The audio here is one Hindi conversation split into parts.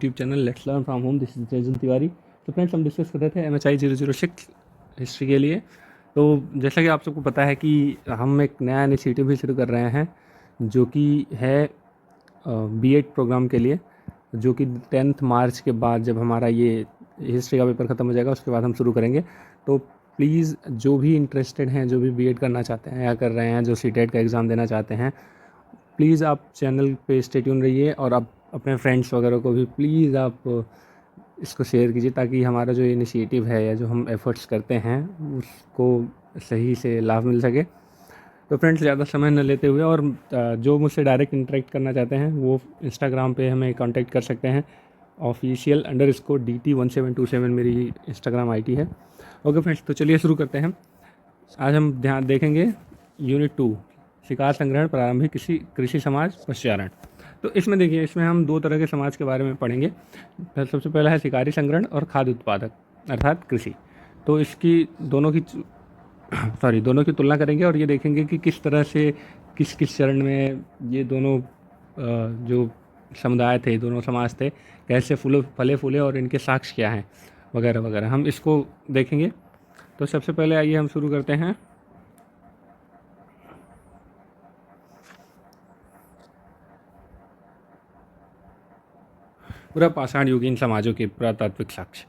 YouTube channel let's learn from home. This is Tejan Tiwari. तो फ्रेंड्स, हम डिस्कस कर रहे थे MHI 006 हिस्ट्री के लिए। तो जैसा कि आप सबको पता है कि हम एक नया इनिशिएटिव भी शुरू कर रहे हैं जो कि है B.Ed प्रोग्राम के लिए, जो कि 10 मार्च के बाद जब हमारा ये हिस्ट्री का पेपर ख़त्म हो जाएगा उसके बाद हम शुरू करेंगे। तो प्लीज़ जो भी इंटरेस्टेड हैं, जो भी B.Ed करना चाहते हैं या कर रहे हैं, जो CTET का एग्ज़ाम देना चाहते हैं, प्लीज़ आप चैनल पे स्टे ट्यून रहिए और आप अपने फ्रेंड्स वगैरह को भी प्लीज़ आप इसको शेयर कीजिए ताकि हमारा जो इनिशिएटिव है या जो हम एफ़र्ट्स करते हैं उसको सही से लाभ मिल सके। तो फ्रेंड्स, ज़्यादा समय न लेते हुए और जो मुझसे डायरेक्ट इंटरेक्ट करना चाहते हैं वो इंस्टाग्राम पे हमें कांटेक्ट कर सकते हैं। official_DT1727 मेरी इंस्टाग्राम ID है। ओके फ्रेंड्स, तो चलिए शुरू करते हैं। आज हम ध्यान देखेंगे यूनिट 2 शिकार संग्रहण प्रारंभिक कृषि समाज पशुचारण। तो इसमें देखिए, इसमें हम 2 तरह के समाज के बारे में पढ़ेंगे। सबसे पहला है शिकारी संग्रहण और खाद्य उत्पादक अर्थात कृषि। तो इसकी दोनों की तुलना करेंगे और ये देखेंगे कि किस तरह से किस किस चरण में ये दोनों जो समुदाय थे, दोनों समाज थे, कैसे फले फूले और इनके साक्ष्य क्या हैं वगैरह वगैरह, हम इसको देखेंगे। तो सबसे पहले आइए हम शुरू करते हैं। पूरा पाषाण युगीन समाजों के पुरातात्विक साक्ष्य।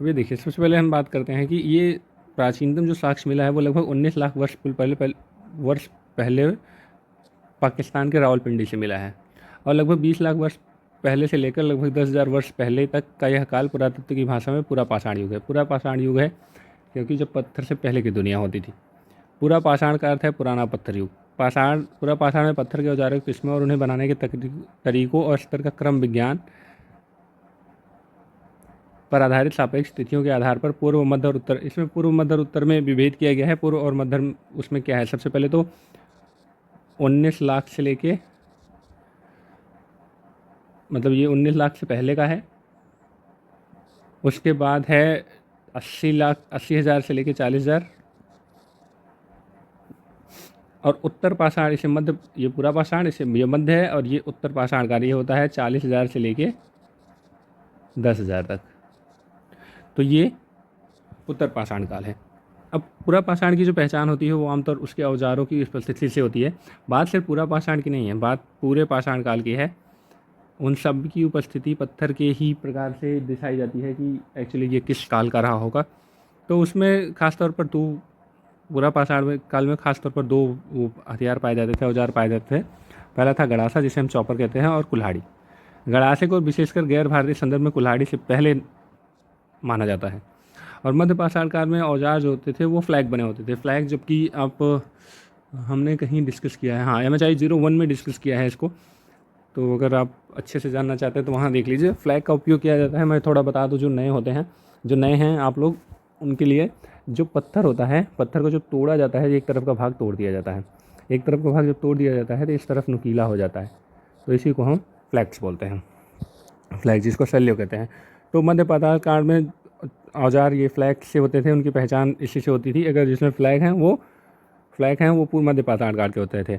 अब ये देखिए, सबसे पहले हम बात करते हैं कि ये प्राचीनतम जो साक्ष्य मिला है वो लगभग 19 लाख वर्ष पहले पाकिस्तान के रावलपिंडी से मिला है और लगभग 20 लाख वर्ष पहले से लेकर लगभग 10,000 वर्ष पहले तक का यह काल पुरातत्व की भाषा में पूरा पाषाण युग है। पूरा पाषाण युग है क्योंकि जब पत्थर से पहले की दुनिया होती थी। पूरा पाषाण का अर्थ है पुराना पत्थर युग। पूरा पाषाण में पत्थर के औजारों की किस्में और उन्हें बनाने के तरीकों और स्तर का क्रम विज्ञान पर आधारित सापेक्ष तिथियों के आधार पर पूर्व, मध्य और उत्तर, इसमें पूर्व, मध्य और उत्तर में विभेद किया गया है। पूर्व और मध्य उसमें क्या है, सबसे पहले तो 19 लाख से लेके, मतलब ये 19 लाख से पहले का है। उसके बाद है 80,000 से लेके 40,000 और उत्तर पाषाण, इसे मध्य, ये पूरा पाषाण, इसे ये मध्य है और ये उत्तर पाषाण का ये होता है 40,000 से लेके 10,000 तक। तो ये उत्तर पाषाण काल है। अब पूरा पाषाण की जो पहचान होती है वो आमतौर उसके औजारों की उपस्थिति से होती है। बात सिर्फ पूरा पाषाण की नहीं है, बात पूरे पाषाण काल की है। उन सब की उपस्थिति पत्थर के ही प्रकार से दिखाई जाती है कि एक्चुअली ये किस काल का रहा होगा। तो उसमें खासतौर पर पूरा पाषाण काल में खासतौर पर 2 हथियार पाए जाते थे, औजार पाए जाते थे। पहला था गड़ासा, जिसे हम चॉपर कहते हैं, और कुल्हाड़ी। गड़ासे को विशेषकर गैर भारतीय संदर्भ में कुल्हाड़ी से पहले माना जाता है। और मध्य पाषाण काल में औजार जो होते थे वो फ्लैग बने होते थे। फ्लैग, जबकि आप हमने कहीं डिस्कस किया है, हाँ MHI 01 में डिस्कस किया है इसको। तो अगर आप अच्छे से जानना चाहते हैं तो वहाँ देख लीजिए। फ्लैग का उपयोग किया जाता है, मैं थोड़ा बता दूँ, जो नए होते हैं, जो नए हैं आप लोग, उनके लिए जो पत्थर होता है, पत्थर को जो तोड़ा जाता है, एक तरफ का भाग तोड़ दिया जाता है। एक तरफ का भाग जब तोड़ दिया जाता है तो इस तरफ नुकीला हो जाता है, तो इसी को हम फ्लैग्स बोलते हैं। फ्लैग जिसको शल्य कहते हैं। तो मध्य पाषाण काल में औजार ये फ्लैग से होते थे, उनकी पहचान इसी से होती थी। अगर जिसमें फ्लैग हैं वो पूर्व मध्य पाषाण काल के होते थे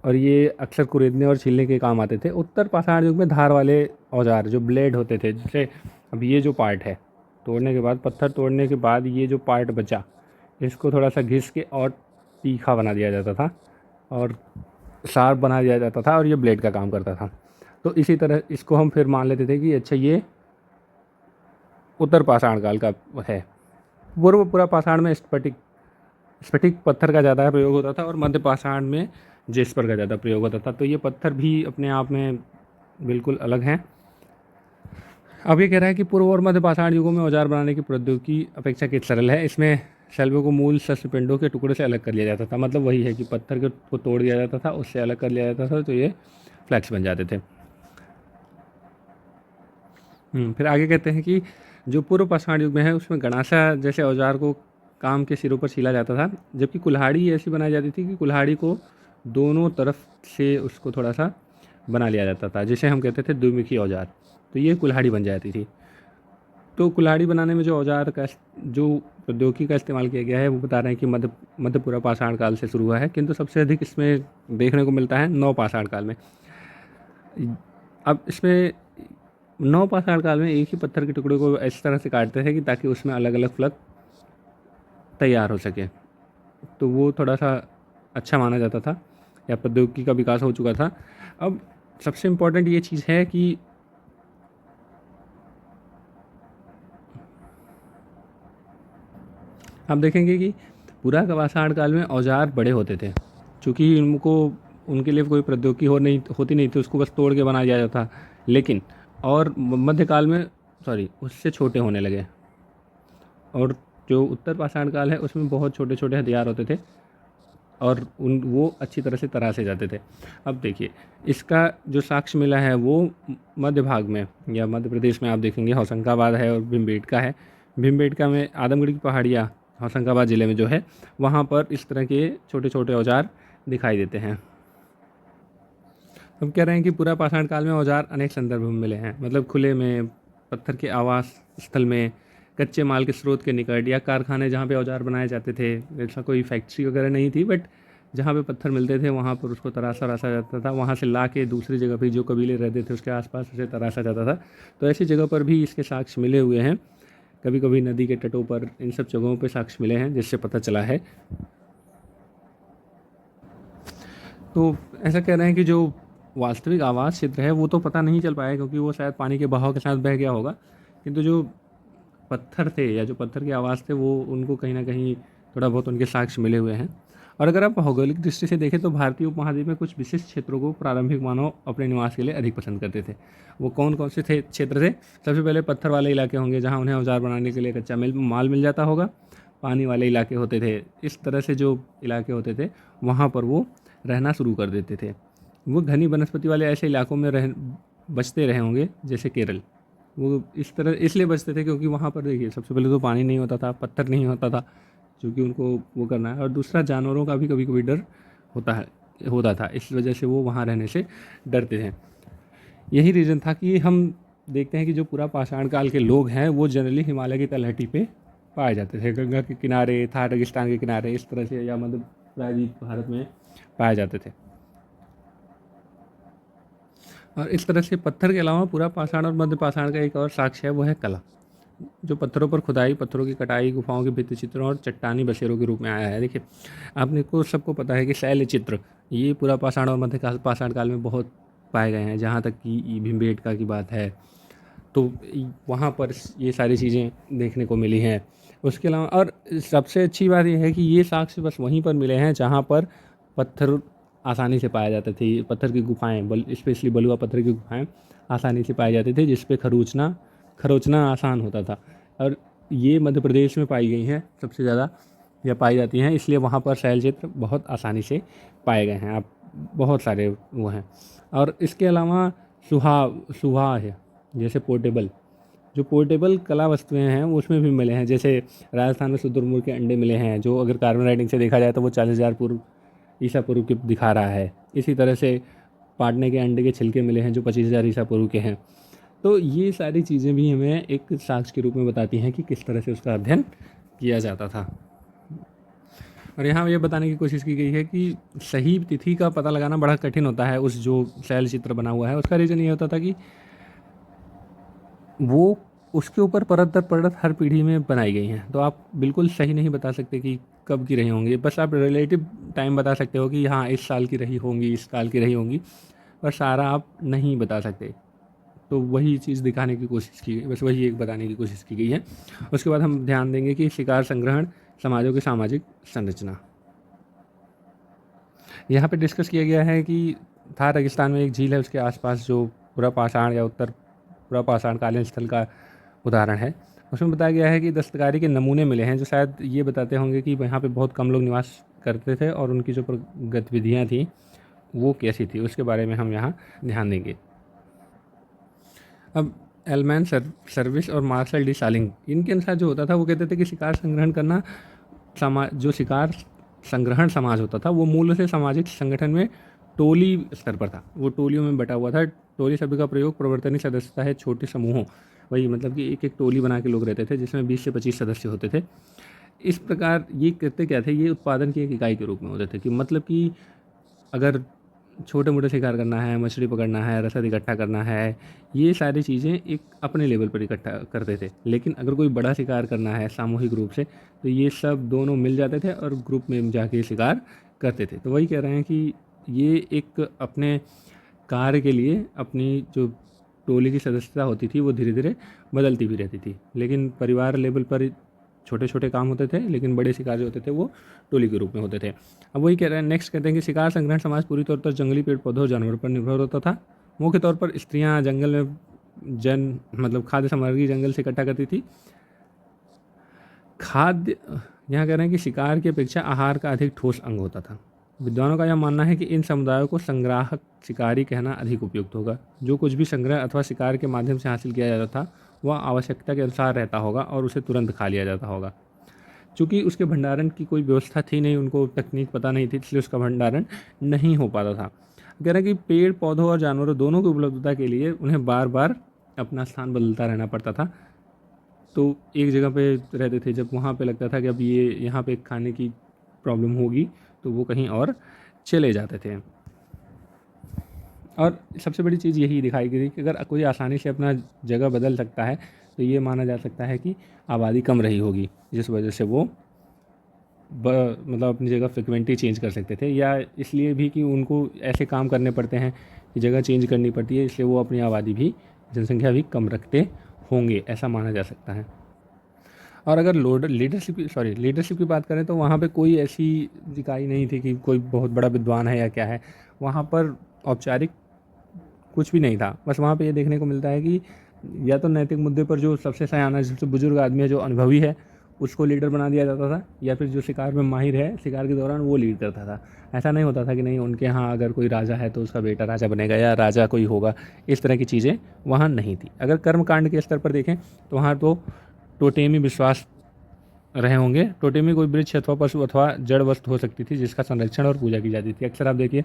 और ये अक्सर कुरेदने और छीलने के काम आते थे। उत्तर पाषाण युग में धार वाले औजार, जो ब्लेड होते थे, जैसे अब ये जो पार्ट है, तोड़ने के बाद, पत्थर तोड़ने के बाद ये जो पार्ट बचा, इसको थोड़ा सा घिस के और तीखा बना दिया जाता था और शार्प बना दिया जाता था और ये ब्लेड का काम करता था। तो इसी तरह इसको हम फिर मान लेते थे कि अच्छा ये उत्तर पाषाण काल का है। पूरा पाषाण में स्फटिक पत्थर का ज़्यादा प्रयोग होता था और मध्य पाषाण में जेस्पर का ज़्यादा प्रयोग होता था। तो ये पत्थर भी अपने आप में बिल्कुल अलग हैं। अब ये कह रहा है कि पूर्व और मध्य पाषाण युगों में औजार बनाने की प्रौद्योगिकी अपेक्षाकृत सरल है। इसमें शैल्बों को मूल शस्त्र पिंडों के टुकड़े से अलग कर लिया जाता था। मतलब वही है कि पत्थर को तोड़ दिया जाता था, उससे अलग कर लिया जाता था, तो ये फ्लैक्स बन जाते थे। फिर आगे कहते हैं कि जो पूर्व पाषाण युग में है उसमें गणासा जैसे औजार को काम के सिरों पर छीला जाता था, जबकि कुल्हाड़ी ऐसी बनाई जाती थी कि कुल्हाड़ी को दोनों तरफ से उसको थोड़ा सा बना लिया जाता था, जिसे हम कहते थे द्विमुखी औजार। तो ये कुल्हाड़ी बन जाती थी। तो कुल्हाड़ी बनाने में जो औजार का जो प्रौद्योगिकी का इस्तेमाल किया गया है वो बता रहे हैं कि मध्य पूरा पाषाण काल से शुरू हुआ है, किंतु सबसे अधिक इसमें देखने को मिलता है नव पाषाण काल में। अब इसमें नवपाषाण काल में एक ही पत्थर के टुकड़े को इस तरह से काटते थे कि ताकि उसमें अलग अलग फलक तैयार हो सके। तो वो थोड़ा सा अच्छा माना जाता था, या प्रौद्योगिकी का विकास हो चुका था। अब सबसे इम्पोर्टेंट ये चीज़ है कि आप देखेंगे कि पुरा पाषाण काल में औजार बड़े होते थे, क्योंकि उनके लिए कोई प्रौद्योगिकी होती नहीं थी, उसको बस तोड़ के बनाया जाता था। लेकिन और मध्यकाल में उससे छोटे होने लगे, और जो उत्तर पाषाण काल है उसमें बहुत छोटे छोटे हथियार होते थे, और वो अच्छी तरह से तराशे जाते थे। अब देखिए, इसका जो साक्ष्य मिला है वो मध्य भाग में या मध्य प्रदेश में आप देखेंगे होशंगाबाद है और भीमबेटका है। भीमबेटका में आदमगढ़ की पहाड़ियाँ होशंगाबाद ज़िले में जो है, वहाँ पर इस तरह के छोटे छोटे औजार दिखाई देते हैं। हम कह रहे हैं कि पूरा पाषाण काल में औजार अनेक संदर्भ में मिले हैं, मतलब खुले में, पत्थर के आवास स्थल में, कच्चे माल के स्रोत के निकट, या कारखाने जहाँ पे औजार बनाए जाते थे। ऐसा कोई फैक्ट्री वगैरह नहीं थी, बट जहाँ पे पत्थर मिलते थे वहाँ पर उसको तराशा जाता था, वहाँ से ला के दूसरी जगह पे जो कबीले रहते थे उसके आसपास उसे तराशा जाता था। तो ऐसी जगह पर भी इसके साक्ष्य मिले हुए हैं। कभी कभी नदी के तटों पर इन सब जगहों पर साक्ष्य मिले हैं, जिससे पता चला है। तो ऐसा कह रहे हैं कि जो वास्तविक आवास क्षेत्र है वो तो पता नहीं चल पाया, क्योंकि वो शायद पानी के बहाव के साथ बह गया होगा, किंतु जो पत्थर थे या जो पत्थर के आवाज़ थे वो उनको कहीं ना कहीं थोड़ा बहुत उनके साक्ष्य मिले हुए हैं। और अगर आप भौगोलिक दृष्टि से देखें तो भारतीय उपमहाद्वीप में कुछ विशिष्ट क्षेत्रों को प्रारंभिक मानव अपने निवास के लिए अधिक पसंद करते थे। वो कौन कौन से थे क्षेत्र थे? सबसे पहले पत्थर वाले इलाके होंगे, जहाँ उन्हें औजार बनाने के लिए कच्चा माल मिल जाता होगा। पानी वाले इलाके होते थे, इस तरह से जो इलाके होते थे वहाँ पर वो रहना शुरू कर देते थे। वो घनी वनस्पति वाले ऐसे इलाकों में बचते रहे होंगे, जैसे केरल। वो इस तरह इसलिए बचते थे क्योंकि वहाँ पर देखिए, सबसे पहले तो पानी नहीं होता था, पत्थर नहीं होता था, क्योंकि उनको वो करना है, और दूसरा जानवरों का भी कभी कभी डर होता था, इस वजह से वो वहाँ रहने से डरते थे। यही रीज़न था कि हम देखते हैं कि जो पूरा पाषाण काल के लोग हैं वो जनरली हिमालय की तलहटी पे पाए जाते थे, गंगा के किनारे, थार रेगिस्तान के किनारे, इस तरह से, या मध्य प्रायद्वीप भारत में पाए जाते थे। और इस तरह से पत्थर के अलावा पूरा पाषाण और मध्य पाषाण का एक और साक्ष्य है, वो है कला, जो पत्थरों पर खुदाई, पत्थरों की कटाई, गुफाओं के भित्ति चित्रों और चट्टानी बसेरों के रूप में आया है। देखिए, आपने को सबको पता है कि शैल चित्र ये पूरा पाषाण और मध्य पाषाण काल में बहुत पाए गए हैं। जहाँ तक कि भीमबेटका की बात है तो वहाँ पर ये सारी चीज़ें देखने को मिली हैं। उसके अलावा और सबसे अच्छी बात यह है कि ये साक्ष्य बस वहीं पर मिले हैं जहाँ पर पत्थर आसानी से पाए जाते थे। पत्थर की गुफाएँ, स्पेशली बलुआ पत्थर की गुफाएँ आसानी से पाई जाती थी, जिस पे खरोचना आसान होता था। और ये मध्य प्रदेश में पाई गई हैं सबसे ज़्यादा, या पाई जाती हैं, इसलिए वहाँ पर शैल चित्र बहुत आसानी से पाए गए हैं। आप बहुत सारे वो हैं। और इसके अलावा सुहा है, जैसे जो पोर्टेबल कला वस्तुएं हैं वो उसमें भी मिले हैं। जैसे राजस्थान में शुतुरमुर्ग के अंडे मिले हैं, जो अगर कार्बन राइटिंग से देखा जाए तो वो 40,000 पूर्व ईसा पूर्व के दिखा रहा है। इसी तरह से पाटने के अंडे के छिलके मिले हैं, जो 25,000 ईसा पूर्व के हैं। तो ये सारी चीज़ें भी हमें एक साक्ष्य के रूप में बताती हैं कि किस तरह से उसका अध्ययन किया जाता था। और यहाँ ये बताने की कोशिश की गई है कि सही तिथि का पता लगाना बड़ा कठिन होता है। उस जो शैल चित्र बना हुआ है उसका रीज़न ये होता था कि वो उसके ऊपर परत दर परत हर पीढ़ी में बनाई गई हैं, तो आप बिल्कुल सही नहीं बता सकते कि कब की रही होंगी। बस आप रिलेटिव टाइम बता सकते हो कि हाँ इस साल की रही होंगी, इस साल की रही होंगी, पर सारा आप नहीं बता सकते। तो वही चीज़ दिखाने की कोशिश की गई, बस वही एक बताने की कोशिश की गई है। उसके बाद हम ध्यान देंगे कि शिकार संग्रहण समाजों की सामाजिक संरचना। यहाँ पे डिस्कस किया गया है कि थार रेगिस्तान में एक झील है, उसके आसपास जो पूरा पाषाण या उत्तर पूरा पाषाण कालीन स्थल का उदाहरण है। उसमें बताया गया है कि दस्तकारी के नमूने मिले हैं, जो शायद ये बताते होंगे कि यहाँ पे बहुत कम लोग निवास करते थे और उनकी जो गतिविधियाँ थी वो कैसी थी, उसके बारे में हम यहाँ ध्यान देंगे। अब एलमैन सर्विस और मार्शल डी सालिंग, इनके अनुसार जो होता था वो कहते थे कि शिकार संग्रहण करना जो शिकार संग्रहण समाज होता था वो मूल से सामाजिक संगठन में टोली स्तर पर था। वो टोलियों में बटा हुआ था। टोली शब्द का प्रयोग प्रवर्तनीय सदस्यता है छोटे समूहों, वही मतलब कि एक एक टोली बना के लोग रहते थे जिसमें 20 से 25 सदस्य होते थे। इस प्रकार ये करते क्या थे, ये उत्पादन की एक इकाई के रूप में होते थे कि मतलब कि अगर छोटे मोटे शिकार करना है, मछली पकड़ना है, रसद इकट्ठा करना है, ये सारी चीज़ें एक अपने लेवल पर इकट्ठा करते थे। लेकिन अगर कोई बड़ा शिकार करना है सामूहिक रूप से, तो ये सब दोनों मिल जाते थे और ग्रुप में जाके शिकार करते थे। तो वही कह रहे हैं कि ये एक अपने कार्य के लिए अपनी जो टोली की सदस्यता होती थी वो धीरे धीरे बदलती भी रहती थी। लेकिन परिवार लेवल पर छोटे छोटे काम होते थे, लेकिन बड़े शिकार जो होते थे वो टोली के रूप में होते थे। अब वही कह रहे हैं, नेक्स्ट कहते हैं कि शिकार संग्रहण समाज पूरी तौर पर जंगली पेड़ पौधों और जानवरों पर निर्भर होता था। मुख्य तौर पर स्त्रियां जंगल में खाद्य सामग्री जंगल से इकट्ठा करती थी। खाद्य, यहाँ कह रहे हैं कि शिकार की अपेक्षा आहार का अधिक ठोस अंग होता था। विद्वानों का यह मानना है कि इन समुदायों को संग्राहक शिकारी कहना अधिक उपयुक्त होगा। जो कुछ भी संग्रह अथवा शिकार के माध्यम से हासिल किया जाता था वह आवश्यकता के अनुसार रहता होगा और उसे तुरंत खा लिया जाता होगा। चूँकि उसके भंडारण की कोई व्यवस्था थी नहीं, उनको तकनीक पता नहीं थी, इसलिए उसका भंडारण नहीं हो पाता था। कह रहे हैं कि पेड़ पौधों और जानवरों दोनों की उपलब्धता के लिए उन्हें बार बार अपना स्थान बदलता रहना पड़ता था। तो एक जगह पे रहते थे, जब वहाँ पे लगता था कि अब ये यहाँ पे खाने की प्रॉब्लम होगी तो वो कहीं और चले जाते थे। और सबसे बड़ी चीज़ यही दिखाई गई कि अगर कोई आसानी से अपना जगह बदल सकता है तो ये माना जा सकता है कि आबादी कम रही होगी, जिस वजह से वो मतलब अपनी जगह फ्रिक्वेंटली चेंज कर सकते थे, या इसलिए भी कि उनको ऐसे काम करने पड़ते हैं कि जगह चेंज करनी पड़ती है, इसलिए वो अपनी आबादी भी, जनसंख्या भी कम रखते होंगे, ऐसा माना जा सकता है। और अगर लीडरशिप की बात करें तो वहाँ पे कोई ऐसी इकाई नहीं थी कि कोई बहुत बड़ा विद्वान है या क्या है। वहाँ पर औपचारिक कुछ भी नहीं था। बस वहाँ पे ये देखने को मिलता है कि या तो नैतिक मुद्दे पर जो सबसे सयाना, सबसे बुजुर्ग आदमी है, जो अनुभवी है, उसको लीडर बना दिया जाता था, या फिर जो शिकार में माहिर है शिकार के दौरान वो लीड करता था। ऐसा नहीं होता था कि नहीं उनके यहाँ अगर कोई राजा है तो उसका बेटा राजा बनेगा या राजा कोई होगा, इस तरह की चीज़ें वहाँ नहीं थी। अगर कर्मकांड के स्तर पर देखें तो वहाँ तो टोटेमी विश्वास रहे होंगे। टोटेमी कोई वृक्ष अथवा पशु अथवा जड़ वस्तु हो सकती थी जिसका संरक्षण और पूजा की जाती थी। अक्सर आप देखिए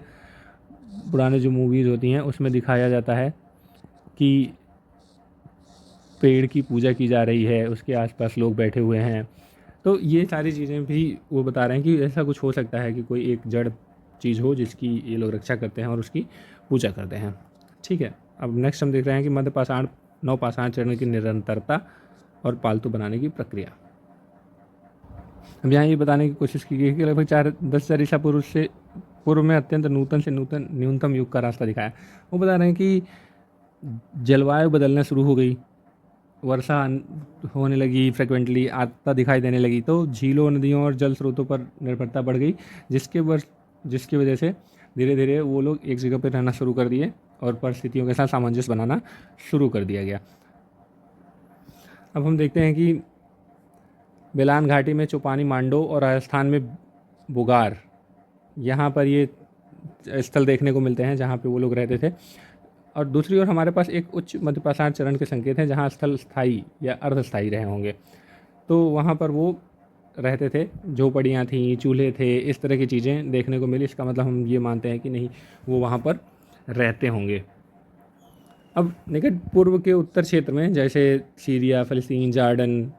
पुराने जो मूवीज़ होती हैं उसमें दिखाया जाता है कि पेड़ की पूजा की जा रही है, उसके आसपास लोग बैठे हुए हैं। तो ये सारी चीज़ें भी वो बता रहे हैं कि ऐसा कुछ हो सकता है कि कोई एक जड़ चीज़ हो जिसकी ये लोग रक्षा करते हैं और उसकी पूजा करते हैं। ठीक है, अब नेक्स्ट हम देख रहे हैं कि मध्य पाषाण नवपाषाण चरण की निरंतरता और पालतू बनाने की प्रक्रिया। अब यहाँ ये बताने की कोशिश की गई कि लगभग 10,000 ईसा पूर्व में अत्यंत नूतन से न्यूनतम युग का रास्ता दिखाया। वो बता रहे हैं कि जलवायु बदलना शुरू हो गई, वर्षा होने लगी, फ्रिक्वेंटली आता दिखाई देने लगी, तो झीलों, नदियों और जल स्रोतों पर निर्भरता बढ़ गई, जिसकी वजह से धीरे धीरे वो लोग एक जगह पर रहना शुरू कर दिए और परिस्थितियों के साथ सामंजस्य बनाना शुरू कर दिया गया। अब हम देखते हैं कि बेलान घाटी में चौपानी मांडो और राजस्थान में बुगार, यहाँ पर ये स्थल देखने को मिलते हैं जहाँ पे वो लोग रहते थे। और दूसरी ओर हमारे पास एक उच्च मध्यपाषाण चरण के संकेत हैं जहाँ स्थल स्थायी या अर्धस्थायी रहे होंगे। तो वहाँ पर वो रहते थे, झोपड़ियाँ थीं, चूल्हे थे, इस तरह की चीज़ें देखने को मिली। इसका मतलब हम ये मानते हैं कि नहीं वो वहाँ पर रहते होंगे। अब निकट पूर्व के उत्तर क्षेत्र में जैसे सीरिया, फ़लस्तीन, जॉर्डन,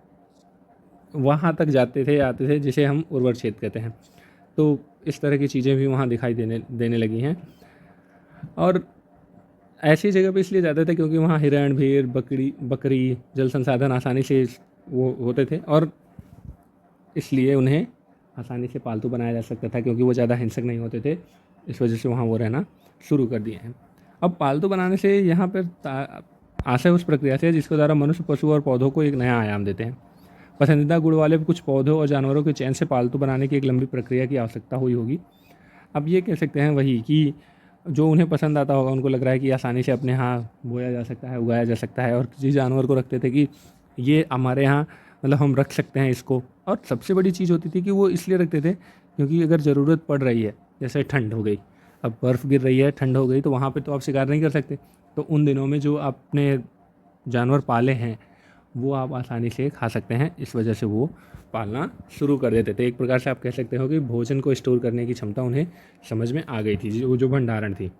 वहाँ तक जाते थे आते थे, जिसे हम उर्वर क्षेत्र कहते हैं। तो इस तरह की चीज़ें भी वहाँ दिखाई देने लगी हैं। और ऐसी जगह पे इसलिए जाते थे क्योंकि वहाँ हिरण, भेड़, बकरी जल संसाधन आसानी से वो होते थे और इसलिए उन्हें आसानी से पालतू बनाया जा सकता था क्योंकि वो ज़्यादा हिंसक नहीं होते थे। इस वजह से वहाँ वो रहना शुरू कर दिए हैं। अब पालतू बनाने से यहाँ पर आशय उस प्रक्रिया से जिसके द्वारा मनुष्य, पशु और पौधों को एक नया आयाम देते हैं। पसंदीदा गुण वाले कुछ पौधों और जानवरों के चयन से पालतू बनाने की एक लंबी प्रक्रिया की आवश्यकता हुई होगी। अब ये कह सकते हैं वही कि जो उन्हें पसंद आता होगा, उनको लग रहा है कि आसानी से अपने यहाँ बोया जा सकता है, उगाया जा सकता है, और किसी जानवर को रखते थे कि ये हमारे यहाँ मतलब हम रख सकते हैं इसको। और सबसे बड़ी चीज़ होती थी कि वो इसलिए रखते थे क्योंकि अगर ज़रूरत पड़ रही है, जैसे ठंड हो गई, अब बर्फ़ गिर रही है, ठंड हो गई, तो वहाँ पे तो आप शिकार नहीं कर सकते। तो उन दिनों में जो आपने जानवर पाले हैं वो आप आसानी से खा सकते हैं, इस वजह से वो पालना शुरू कर देते थे। एक प्रकार से आप कह सकते हो कि भोजन को स्टोर करने की क्षमता उन्हें समझ में आ गई थी, जो भंडारण थी।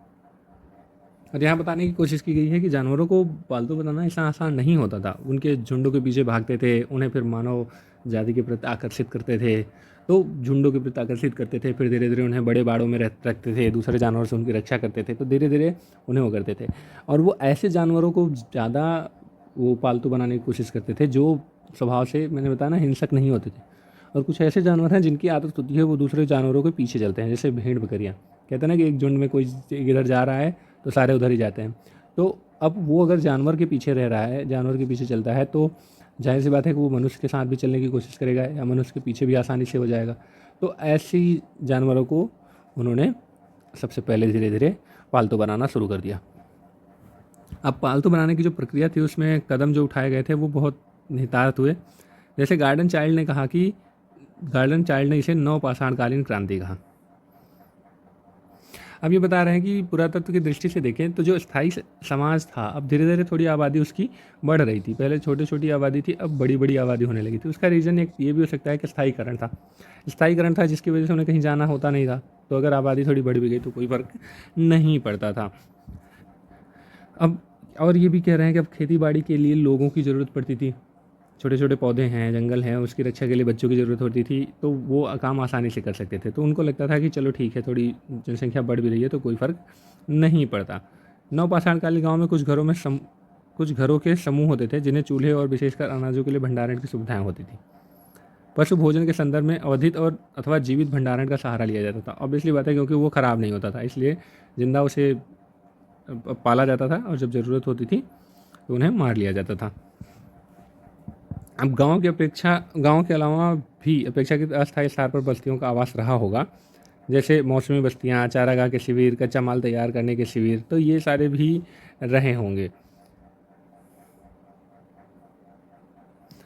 और यहाँ बताने की कोशिश की गई है कि जानवरों को पालतू बनाना इतना आसान नहीं होता था। उनके झुंडों के पीछे भागते थे, उन्हें फिर मानव जाति के प्रति आकर्षित करते थे, तो झुंडों के प्रति आकर्षित करते थे, फिर धीरे धीरे उन्हें बड़े बाड़ों में रखते थे, दूसरे जानवर से उनकी रक्षा करते थे, तो धीरे धीरे उन्हें वो करते थे। और वो ऐसे जानवरों को ज़्यादा वो पालतू बनाने की कोशिश करते थे जो स्वभाव से, मैंने बताया ना, हिंसक नहीं होते थे। और कुछ ऐसे जानवर हैं जिनकी आदत होती है वो दूसरे जानवरों के पीछे चलते हैं, जैसे भेड़ बकरियाँ। कहते हैं ना कि एक झुंड में कोई इधर जा रहा है तो सारे उधर ही जाते हैं। तो अब वो अगर जानवर के पीछे रह रहा है, जानवर के पीछे चलता है, तो जाहिर सी बात है कि वो मनुष्य के साथ भी चलने की कोशिश करेगा या मनुष्य के पीछे भी आसानी से हो जाएगा। तो ऐसी जानवरों को उन्होंने सबसे पहले धीरे धीरे पालतू बनाना शुरू कर दिया। अब पालतू बनाने की जो प्रक्रिया थी उसमें कदम जो उठाए गए थे वो बहुत निहितार्थ हुए। जैसे गार्डन चाइल्ड ने कहा कि गार्डन चाइल्ड ने इसे नवपाषाणकालीन क्रांति कहा। अब ये बता रहे हैं कि पुरातत्व की दृष्टि से देखें तो जो स्थायी समाज था, अब धीरे धीरे थोड़ी आबादी उसकी बढ़ रही थी। पहले छोटी छोटी आबादी थी, अब बड़ी बड़ी आबादी होने लगी थी। उसका रीज़न एक ये भी हो सकता है कि स्थायीकरण था जिसकी वजह से उन्हें कहीं जाना होता नहीं था। तो अगर आबादी थोड़ी बढ़ भी गई तो कोई फ़र्क नहीं पड़ता था। अब और ये भी कह रहे हैं कि अब खेती बाड़ी के लिए लोगों की ज़रूरत पड़ती थी। छोटे छोटे पौधे हैं, जंगल हैं, उसकी रक्षा के लिए बच्चों की ज़रूरत होती थी, तो वो काम आसानी से कर सकते थे। तो उनको लगता था कि चलो ठीक है, थोड़ी जनसंख्या बढ़ भी रही है तो कोई फ़र्क नहीं पड़ता। नवपाषाणकालीन गाँव में कुछ घरों के समूह होते थे जिन्हें चूल्हे और विशेषकर अनाजों के लिए भंडारण की सुविधाएँ होती थी। पशु भोजन के संदर्भ में अवधित और अथवा जीवित भंडारण का सहारा लिया जाता था। ऑब्वियसली बात है, क्योंकि वो ख़राब नहीं होता था, इसलिए जिंदा उसे पाला जाता था और जब ज़रूरत होती थी तो उन्हें मार लिया जाता था। अब गांव के अलावा भी अपेक्षाकृत अस्थायी स्तर पर बस्तियों का आवास रहा होगा, जैसे मौसमी बस्तियां, चारागाह के शिविर, कच्चा माल तैयार करने के शिविर, तो ये सारे भी रहे होंगे।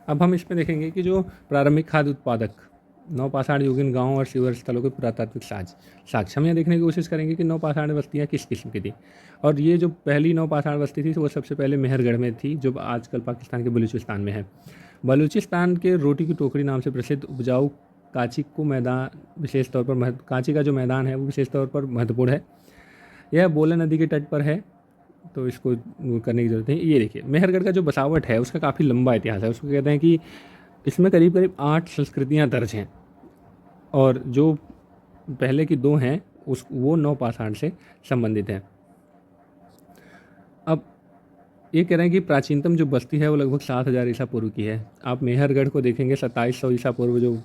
अब हम इसमें देखेंगे कि जो प्रारंभिक खाद्य उत्पादक नवपाषाण युगीन गांव और शिविर स्थलों के पुरातात्विक साक्ष्य हम यह देखने की कोशिश करेंगे कि नवपाषाण बस्तियाँ किस किस्म की थी। और ये जो पहली नवपाषाण बस्ती थी वो सबसे पहले मेहरगढ़ में थी, जो आजकल पाकिस्तान के बलूचिस्तान में है। बलूचिस्तान के रोटी की टोकरी नाम से प्रसिद्ध उपजाऊ कांची को मैदान विशेष तौर पर कांची का जो मैदान है वो विशेष तौर पर महत्वपूर्ण है। यह बोलन नदी के तट पर है, तो इसको करने की ज़रूरत है। ये देखिए, मेहरगढ़ का जो बसावट है उसका काफ़ी लंबा इतिहास है। उसको कहते हैं कि इसमें करीब करीब 8 संस्कृतियाँ दर्ज हैं, और जो पहले की 2 हैं वो नवपाषाण से संबंधित हैं। अब ये कह रहे हैं कि प्राचीनतम जो बस्ती है वो लगभग 7000 ईसा पूर्व की है। आप मेहरगढ़ को देखेंगे 2700 ईसा पूर्व जो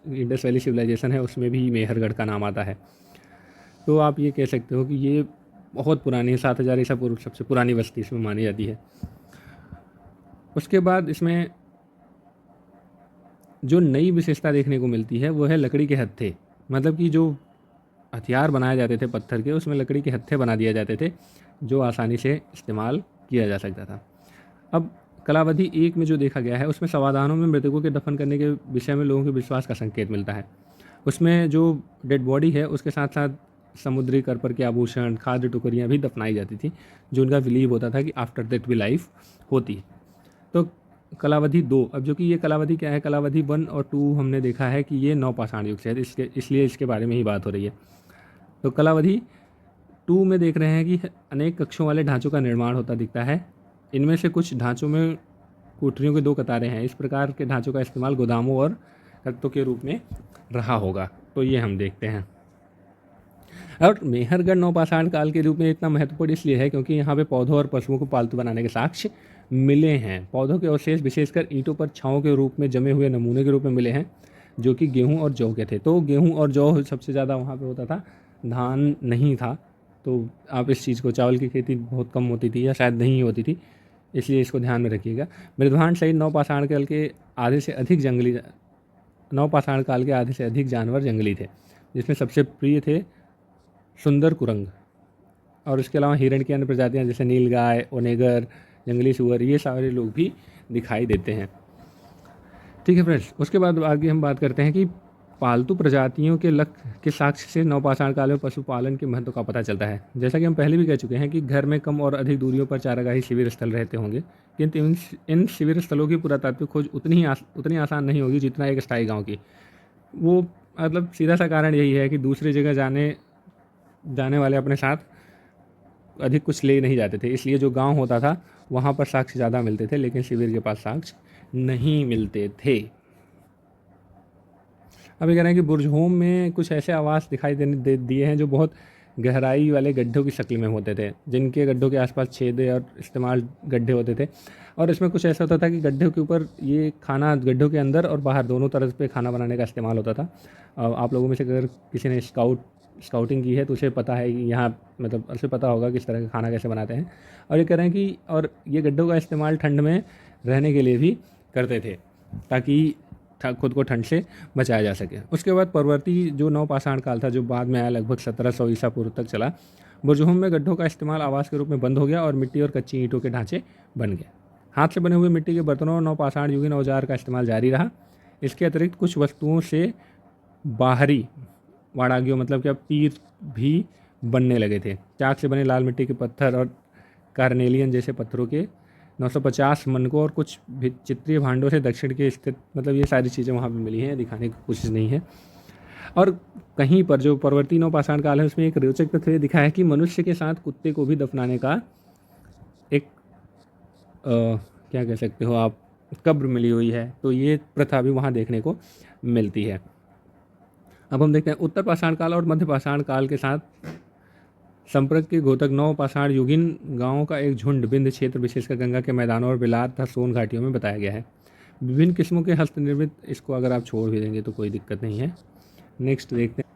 इंडस वैली सिविलाइजेशन है उसमें भी मेहरगढ़ का नाम आता है। तो आप ये कह सकते हो कि ये बहुत पुरानी है, 7000 ईसा पूर्व सबसे पुरानी बस्ती इसमें मानी जाती है। उसके बाद इसमें जो नई विशेषता देखने को मिलती है वो है लकड़ी के हत्थे। मतलब कि जो हथियार बनाए जाते थे पत्थर के, उसमें लकड़ी के हत्थे बना दिए जाते थे जो आसानी से इस्तेमाल किया जा सकता था। अब कलावधि 1 में जो देखा गया है उसमें समाधानों में मृतकों के दफन करने के विषय में लोगों के विश्वास का संकेत मिलता है। उसमें जो डेड बॉडी है उसके साथ साथ समुद्री करपर के आभूषण, खाद्य टुकड़ियाँ भी दफनाई जाती थी, जो उनका बिलीव होता था कि आफ्टर दैट भी लाइफ होती। तो कलावधि 2, अब जो कि ये कलावधि क्या है, कलावधि 1 और 2 हमने देखा है कि ये नवपाषाण युग से है, इसलिए इसके बारे में ही बात हो रही है। तो कलावधि 2 में देख रहे हैं कि अनेक कक्षों वाले ढांचों का निर्माण होता दिखता है। इनमें से कुछ ढांचों में कोठरियों की 2 कतारें हैं। इस प्रकार के ढांचों का इस्तेमाल गोदामों और रक्तों के रूप में रहा होगा। तो ये हम देखते हैं। और मेहरगढ़ नवपाषाण काल के रूप में इतना महत्वपूर्ण इसलिए है क्योंकि यहाँ पे पौधों और पशुओं को पालतू बनाने के साक्ष्य मिले हैं। पौधों के अवशेष विशेषकर ईंटों पर छाँव के रूप में जमे हुए नमूने के रूप में मिले हैं, जो कि गेहूँ और जौ के थे। तो गेहूँ और जौ सबसे ज़्यादा वहाँ पर होता था, धान नहीं था। तो आप इस चीज़ को, चावल की खेती बहुत कम होती थी या शायद नहीं होती थी, इसलिए इसको ध्यान में रखिएगा। मृदभांड सहित नवपाषाण काल के आधे से अधिक जानवर जंगली थे, जिसमें सबसे प्रिय थे सुंदर कुरंग, और इसके अलावा हिरण की अन्य प्रजातियां जैसे नीलगाय, ओनेगर, जंगली सुअर, ये सारे लोग भी दिखाई देते हैं। ठीक है फ्रेंड्स, उसके बाद आगे हम बात करते हैं कि पालतू प्रजातियों के साक्ष्य से नवपाषाण काल में पशुपालन के महत्व का पता चलता है। जैसा कि हम पहले भी कह चुके हैं कि घर में कम और अधिक दूरियों पर चारागाही शिविर स्थल रहते होंगे, किंतु इन शिविर स्थलों की पुरातात्विक खोज उतनी आसान नहीं होगी जितना एक स्थायी गाँव की। वो मतलब सीधा सा कारण यही है कि दूसरी जगह जाने वाले अपने साथ अधिक कुछ ले नहीं जाते थे, इसलिए जो गांव होता था वहाँ पर साक्ष्य ज़्यादा मिलते थे, लेकिन शिविर के पास साक्ष्य नहीं मिलते थे। अब ये कह रहे हैं कि बुर्जहोम में कुछ ऐसे आवास दिखाई दिए हैं जो बहुत गहराई वाले गड्ढों की शक्ल में होते थे, जिनके गड्ढों के आसपास छेदे और इस्तेमाल गड्ढे होते थे। और इसमें कुछ ऐसा होता था कि गड्ढों के ऊपर ये खाना, गड्ढों के अंदर और बाहर दोनों तरफ पे खाना बनाने का इस्तेमाल होता था। आप लोगों में से अगर किसी ने स्काउटिंग की है तो उसे पता है कि यहाँ मतलब उसे पता होगा किस तरह का खाना कैसे बनाते हैं। और ये कह रहे हैं कि और ये गड्ढों का इस्तेमाल ठंड में रहने के लिए भी करते थे, ताकि खुद को ठंड से बचाया जा सके। उसके बाद परवर्ती जो नवपाषाण काल था, जो बाद में आया, लगभग 1700 ईसा पूर्व तक चला, बुर्जहोम में गड्ढों का इस्तेमाल आवास के रूप में बंद हो गया और मिट्टी और कच्ची ईंटों के ढांचे बन गए। हाथ से बने हुए मिट्टी के बर्तनों और नवपाषाण युगीन औजार का इस्तेमाल जारी रहा। इसके अतिरिक्त कुछ वस्तुओं से बाहरी वाड़ागियों मतलब क्या पीर भी बनने लगे थे। चाक से बने लाल मिट्टी के पत्थर और कार्नेलियन जैसे पत्थरों के 950 मनकों और कुछ चित्रीय भांडों से दक्षिण के स्थित, मतलब ये सारी चीज़ें वहाँ पे मिली हैं, दिखाने की कोशिश नहीं है। और कहीं पर जो परवर्ती नवपाषाण काल है उसमें एक रोचक तथ्य ये दिखा है कि मनुष्य के साथ कुत्ते को भी दफनाने का एक क्या कह सकते हो आप, कब्र मिली हुई है। तो ये प्रथा भी वहाँ देखने को मिलती है। अब हम देखते हैं उत्तर पाषाण काल और मध्य पाषाण काल के साथ संपर्क के घोतक नवपाषाण युगीन गांवों का एक झुंड बिंद क्षेत्र, विशेषकर गंगा के मैदानों और बिलार तथा सोन घाटियों में बताया गया है। विभिन्न किस्मों के हस्तनिर्मित, इसको अगर आप छोड़ भी देंगे तो कोई दिक्कत नहीं है। नेक्स्ट देखते हैं।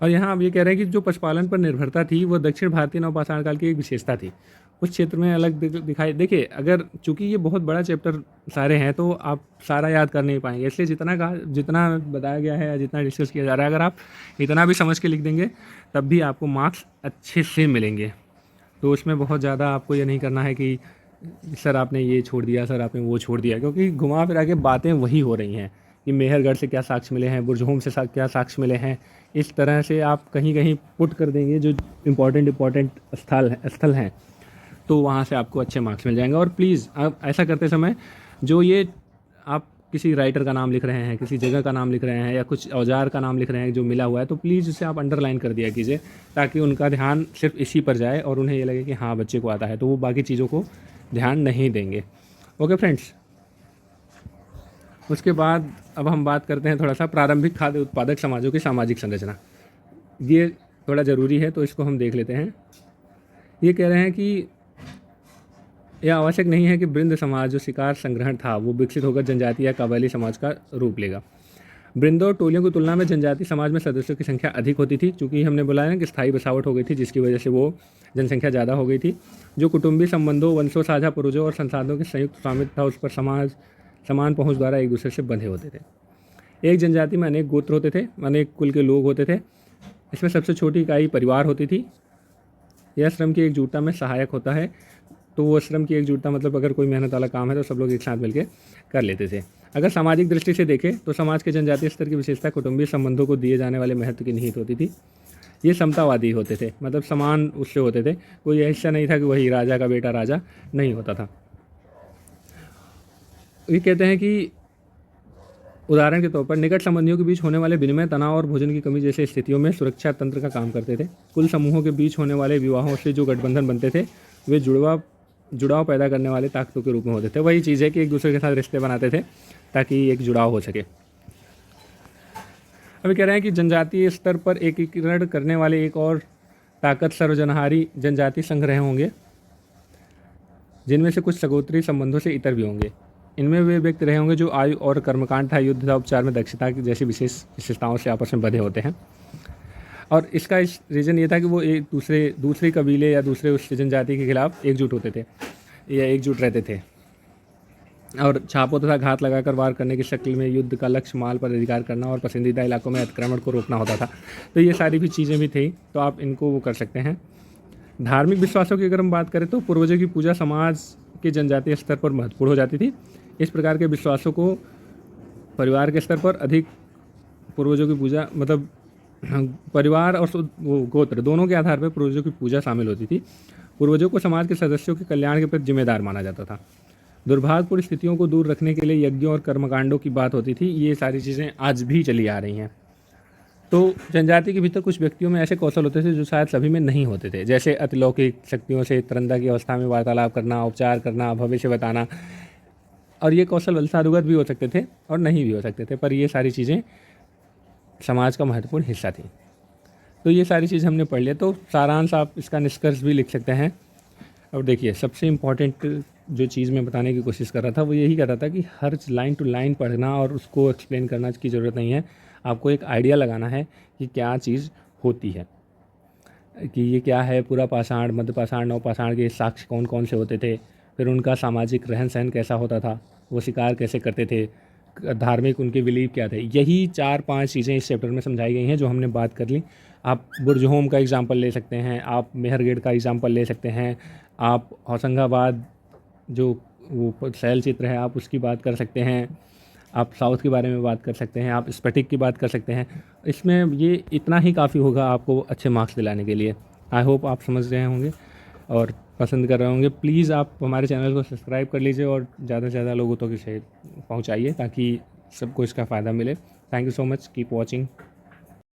और यहाँ आप ये कह रहे हैं कि जो पशुपालन पर निर्भरता थी वह दक्षिण भारतीय नवपाषाण काल की एक विशेषता थी। उस क्षेत्र में अलग दिखाई, देखिए अगर चूंकि ये बहुत बड़ा चैप्टर सारे हैं तो आप सारा याद कर नहीं पाएंगे, इसलिए जितना बताया गया है या जितना डिस्कस किया जा रहा है, अगर आप इतना भी समझ के लिख देंगे तब भी आपको मार्क्स अच्छे से मिलेंगे। तो उसमें बहुत ज़्यादा आपको ये नहीं करना है कि सर आपने ये छोड़ दिया, सर आपने वो छोड़ दिया, क्योंकि घुमा फिरा के बातें वही हो रही हैं कि मेहरगढ़ से क्या साक्ष्य मिले हैं, बुर्जहोम से क्या साक्ष्य मिले हैं। इस तरह से आप कहीं कहीं पुट कर देंगे जो इम्पॉर्टेंट स्थल हैं, तो वहाँ से आपको अच्छे मार्क्स मिल जाएंगे। और प्लीज़ आप ऐसा करते समय जो ये आप किसी राइटर का नाम लिख रहे हैं, किसी जगह का नाम लिख रहे हैं या कुछ औजार का नाम लिख रहे हैं जो मिला हुआ है, तो प्लीज़ उसे आप अंडरलाइन कर दिया कीजिए, ताकि उनका ध्यान सिर्फ इसी पर जाए और उन्हें ये लगे कि हाँ बच्चे को आता है, तो वो बाकी चीज़ों को ध्यान नहीं देंगे। ओके फ्रेंड्स, उसके बाद अब हम बात करते हैं थोड़ा सा प्रारंभिक खाद्य उत्पादक समाजों की सामाजिक संरचना। ये थोड़ा ज़रूरी है तो इसको हम देख लेते हैं। ये कह रहे हैं कि यह आवश्यक नहीं है कि वृंद समाज जो शिकार संग्रहण था वो विकसित होकर जनजाति या कबायली समाज का रूप लेगा। वृंदों और टोलियों की तुलना में जनजाति समाज में सदस्यों की संख्या अधिक होती थी, क्योंकि हमने बोला है कि स्थायी बसावट हो गई थी, जिसकी वजह से वो जनसंख्या ज़्यादा हो गई थी। जो कुटुंबी संबंधों, वंशों, साझा पूर्वजों और संसाधनों के संयुक्त स्वामित्व था, उस पर समान पहुँच द्वारा एक दूसरे से बंधे होते थे। एक जनजाति में अनेक गोत्र होते थे, अनेक कुल के लोग होते थे। इसमें सबसे छोटी इकाई परिवार होती थी। यह श्रम की एकजुटता में सहायक होता है। तो वो श्रम की एकजुटता मतलब अगर कोई मेहनत वाला काम है तो सब लोग एक साथ मिलकर कर लेते थे। अगर सामाजिक दृष्टि से देखें तो समाज के जनजातीय स्तर की विशेषता कुटुंबीय संबंधों को दिए जाने वाले महत्व की निहित होती थी। ये समतावादी होते थे, मतलब समान उससे होते थे। कोई ऐसा नहीं था कि वही राजा का बेटा राजा नहीं होता था। ये कहते हैं कि उदाहरण के तौर पर निकट संबंधियों के बीच होने वाले विनिमय, तनाव और भोजन की कमी जैसे स्थितियों में सुरक्षा तंत्र का काम करते थे। कुल समूहों के बीच होने वाले विवाहों से जो गठबंधन बनते थे वे जुड़ाव पैदा करने वाले ताकतों के रूप में होते थे। वही चीज़ है कि एक दूसरे के साथ रिश्ते बनाते थे ताकि एक जुड़ाव हो सके। अभी कह रहे हैं कि जनजातीय स्तर पर एकीकरण करने वाले एक और ताकत सर्वजनहारी जनजाति संघ रहे होंगे, जिनमें से कुछ सगोत्री संबंधों से इतर भी होंगे। इनमें वे व्यक्ति रहे होंगे जो आयु और कर्मकांड तथा युद्ध तथा उपचार में दक्षता की जैसी विशेषताओं से आपस में बंधे होते हैं। और इसका रीज़न ये था कि वो एक दूसरे कबीले या दूसरे उस जनजाति के खिलाफ एकजुट होते थे या एकजुट रहते थे। और छापों तथा घात लगाकर वार करने की शक्ल में युद्ध का लक्ष्य माल पर अधिकार करना और पसंदीदा इलाकों में अतिक्रमण को रोकना होता था। तो ये सारी भी चीज़ें भी थी, तो आप इनको वो कर सकते हैं। धार्मिक विश्वासों की अगर हम बात करें तो पूर्वजों की पूजा समाज के जनजातीय स्तर पर महत्वपूर्ण हो जाती थी। इस प्रकार के विश्वासों को परिवार के स्तर पर अधिक पूर्वजों की पूजा, मतलब परिवार और वो गोत्र दोनों के आधार पर पूर्वजों की पूजा शामिल होती थी। पूर्वजों को समाज के सदस्यों के कल्याण के प्रति जिम्मेदार माना जाता था। दुर्भाग्यपूर्ण स्थितियों को दूर रखने के लिए यज्ञों और कर्मकांडों की बात होती थी। ये सारी चीज़ें आज भी चली आ रही हैं। तो जनजाति के भीतर कुछ व्यक्तियों में ऐसे कौशल होते थे जो शायद सभी में नहीं होते थे, जैसे अतिलौकिक शक्तियों से तरंदा की अवस्था में वार्तालाप करना, उपचार करना, भविष्य बताना। और ये कौशल जादूगर भी हो सकते थे और नहीं भी हो सकते थे, पर ये सारी चीज़ें समाज का महत्वपूर्ण हिस्सा थी। तो ये सारी चीज़ हमने पढ़ लिया। तो सारांश आप इसका निष्कर्ष भी लिख सकते हैं। और देखिए सबसे इम्पॉर्टेंट जो चीज़ मैं बताने की कोशिश कर रहा था वो यही कर रहा था कि हर लाइन टू लाइन पढ़ना और उसको एक्सप्लेन करना की ज़रूरत नहीं है। आपको एक आइडिया लगाना है कि क्या चीज़ होती है, कि ये क्या है। पूरा पाषाण, मध्य पाषाण, नव पाषाण के साक्ष्य कौन कौन से होते थे, फिर उनका सामाजिक रहन सहन कैसा होता था, वो शिकार कैसे करते थे, धार्मिक उनके बिलीव क्या थे। यही 4-5 चीज़ें इस चैप्टर में समझाई गई हैं जो हमने बात कर ली। आप बुर्ज होम का एग्जाम्पल ले सकते हैं, आप मेहरगढ़ का एग्जाम्पल ले सकते हैं, आप होशंगाबाद जो वो शैल चित्र है आप उसकी बात कर सकते हैं, आप साउथ के बारे में बात कर सकते हैं, आप स्फटिक की बात कर सकते हैं। इसमें ये इतना ही काफ़ी होगा आपको अच्छे मार्क्स दिलाने के लिए। आई होप आप समझ रहे होंगे और पसंद कर रहे होंगे। प्लीज़ आप हमारे चैनल को सब्सक्राइब कर लीजिए और ज़्यादा से ज़्यादा लोगों तक इसे पहुँचाइए ताकि सबको इसका फ़ायदा मिले। Thank you so much, keep watching.